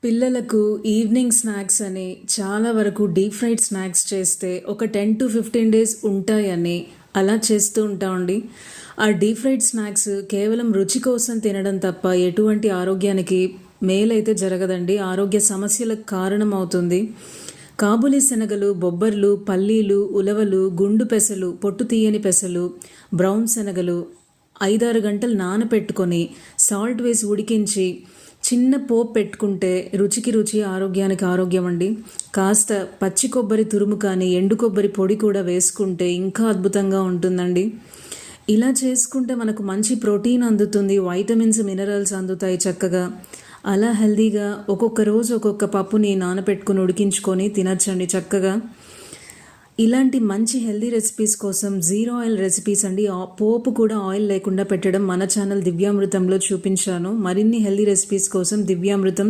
పిల్లలకు evening snacks అని చాలా వరకు డీప్ ఫ్రైడ్ స్నాక్స్ చేస్తే ఒక 10 to 15 డేస్ ఉంటాయని అలా చేస్తూ ఉంటామండి. ఆ డీప్ ఫ్రైడ్ స్నాక్స్ కేవలం రుచి కోసం తినడం తప్ప ఎటువంటి ఆరోగ్యానికి మేలైతే జరగదండి. ఆరోగ్య సమస్యలకు కారణం అవుతుంది. కాబూలీ శనగలు, బొబ్బర్లు, పల్లీలు, ఉలవలు, గుండు పెసలు, పొట్టు తీయని పెసలు, బ్రౌన్ శనగలు 5-6 గంటలు నానపెట్టుకొని సాల్ట్ వేసి ఉడికించి చిన్న పోపు పెట్టుకుంటే రుచికి రుచి, ఆరోగ్యానికి ఆరోగ్యం అండి. కాస్త పచ్చి కొబ్బరి తురుము కానీ ఎండు కొబ్బరి పొడి కూడా వేసుకుంటే ఇంకా అద్భుతంగా ఉంటుందండి. ఇలా చేసుకుంటే మనకు మంచి ప్రోటీన్ అందుతుంది, వైటమిన్స్, మినరల్స్ అందుతాయి చక్కగా. అలా హెల్దీగా ఒక్కొక్క రోజు ఒక్కొక్క పప్పుని నానపెట్టుకుని ఉడికించుకొని తినచ్చండి చక్కగా. ఇలాంటి మంచి హెల్దీ రెసిపీస్ కోసం జీరో ఆయిల్ రెసిపీస్ అండి. పోపు కూడా ఆయిల్ లేకుండా పెట్టడం మన ఛానల్ దివ్యామృతంలో చూపించాను. మరిన్ని హెల్దీ రెసిపీస్ కోసం దివ్యామృతం